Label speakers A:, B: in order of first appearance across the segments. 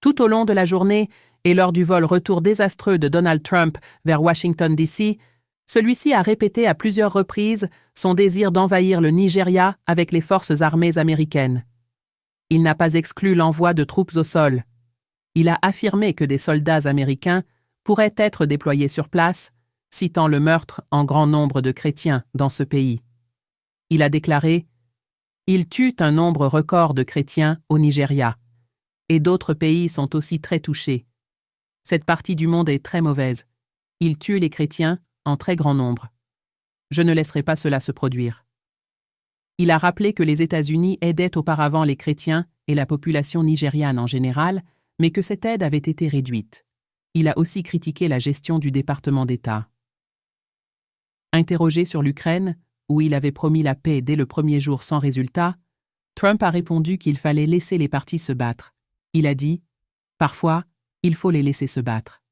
A: Tout au long de la journée et lors du vol retour désastreux de Donald Trump vers Washington, D.C., celui-ci a répété à plusieurs reprises son désir d'envahir le Nigeria avec les forces armées américaines. Il n'a pas exclu l'envoi de troupes au sol. Il a affirmé que des soldats américains pourraient être déployés sur place, citant le meurtre en grand nombre de chrétiens dans ce pays. Il a déclaré « Il tue un nombre record de chrétiens au Nigeria. Et d'autres pays sont aussi très touchés. Cette partie du monde est très mauvaise. Il tue les chrétiens en très grand nombre. Je ne laisserai pas cela se produire. » Il a rappelé que les États-Unis aidaient auparavant les chrétiens et la population nigériane en général, mais que cette aide avait été réduite. Il a aussi critiqué la gestion du département d'État. Interrogé sur l'Ukraine, où il avait promis la paix dès le premier jour sans résultat, Trump a répondu qu'il fallait laisser les partis se battre. Il a dit « Parfois, il faut les laisser se battre. »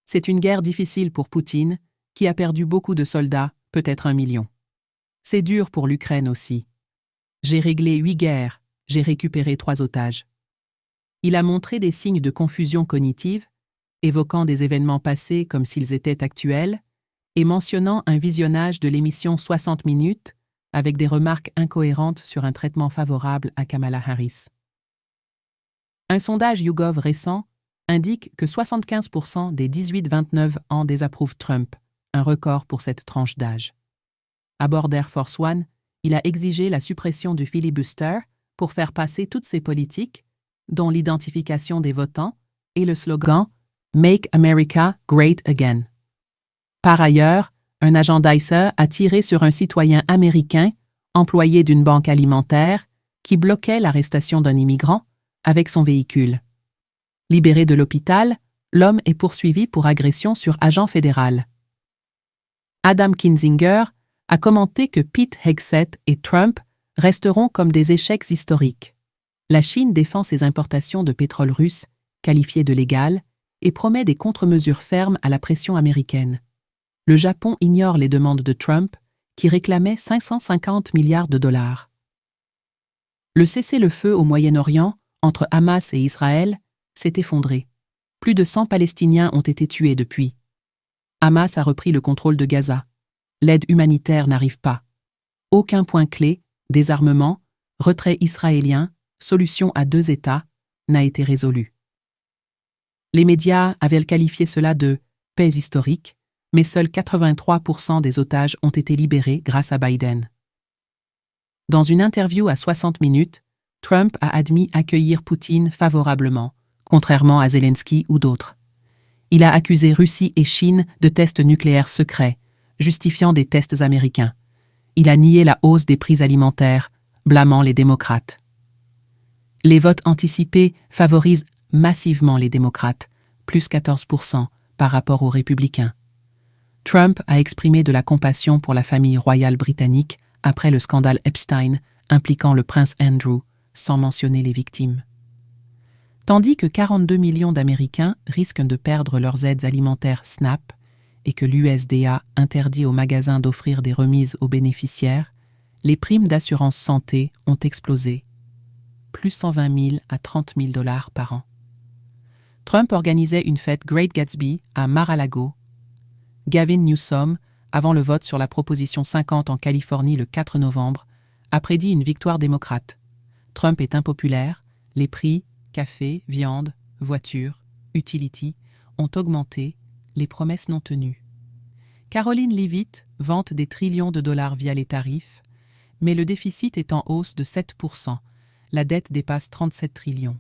A: C'est une guerre difficile pour Poutine, qui a perdu beaucoup de soldats, peut-être 1 million. C'est dur pour l'Ukraine aussi. J'ai réglé 8 guerres, j'ai récupéré 3 otages. Il a montré des signes de confusion cognitive, évoquant des événements passés comme s'ils étaient actuels, et mentionnant un visionnage de l'émission 60 minutes avec des remarques incohérentes sur un traitement favorable à Kamala Harris. Un sondage YouGov récent indique que 75% des 18-29 ans désapprouvent Trump, un record pour cette tranche d'âge. À bord d'Air Force One, il a exigé la suppression du filibuster pour faire passer toutes ses politiques, dont l'identification des votants et le slogan « Make America Great Again ». Par ailleurs, un agent d'ICE a tiré sur un citoyen américain, employé d'une banque alimentaire, qui bloquait l'arrestation d'un immigrant avec son véhicule. Libéré de l'hôpital, l'homme est poursuivi pour agression sur agent fédéral. Adam Kinzinger a commenté que Pete Hegseth et Trump resteront comme des échecs historiques. La Chine défend ses importations de pétrole russe, qualifiées de légales, et promet des contre-mesures fermes à la pression américaine. Le Japon ignore les demandes de Trump, qui réclamait 550 milliards de dollars. Le cessez-le-feu au Moyen-Orient, entre Hamas et Israël, s'est effondré. Plus de 100 Palestiniens ont été tués depuis. Hamas a repris le contrôle de Gaza. L'aide humanitaire n'arrive pas. Aucun point clé, désarmement, retrait israélien, solution à 2 États, n'a été résolu. Les médias avaient qualifié cela de « paix historique », mais seuls 83% des otages ont été libérés grâce à Biden. Dans une interview à 60 minutes, Trump a admis accueillir Poutine favorablement, contrairement à Zelensky ou d'autres. Il a accusé Russie et Chine de tests nucléaires secrets, justifiant des tests américains. Il a nié la hausse des prix alimentaires, blâmant les démocrates. Les votes anticipés favorisent massivement les démocrates, plus 14% par rapport aux républicains. Trump a exprimé de la compassion pour la famille royale britannique après le scandale Epstein impliquant le prince Andrew, sans mentionner les victimes. Tandis que 42 millions d'Américains risquent de perdre leurs aides alimentaires SNAP et que l'USDA interdit aux magasins d'offrir des remises aux bénéficiaires, les primes d'assurance santé ont explosé, plus 120 000 à 30 000 $ par an. Trump organisait une fête Great Gatsby à Mar-a-Lago. Gavin Newsom, avant le vote sur la proposition 50 en Californie le 4 novembre, a prédit une victoire démocrate. Trump est impopulaire, les prix, café, viande, voitures, utility, ont augmenté, les promesses non tenues. Caroline Leavitt vante des trillions de dollars via les tarifs, mais le déficit est en hausse de 7%, la dette dépasse 37 trillions.